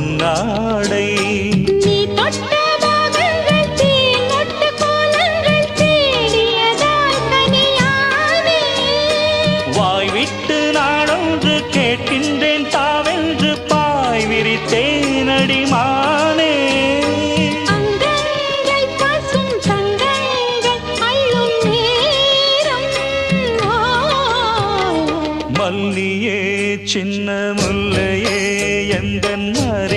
பொன்னாடை வாய் விட்டு நாடொன்று கேட்கின்றேன் தாவென்று பாய் விரித்தேனடி மானே மல்லியே சின்ன முல்லையே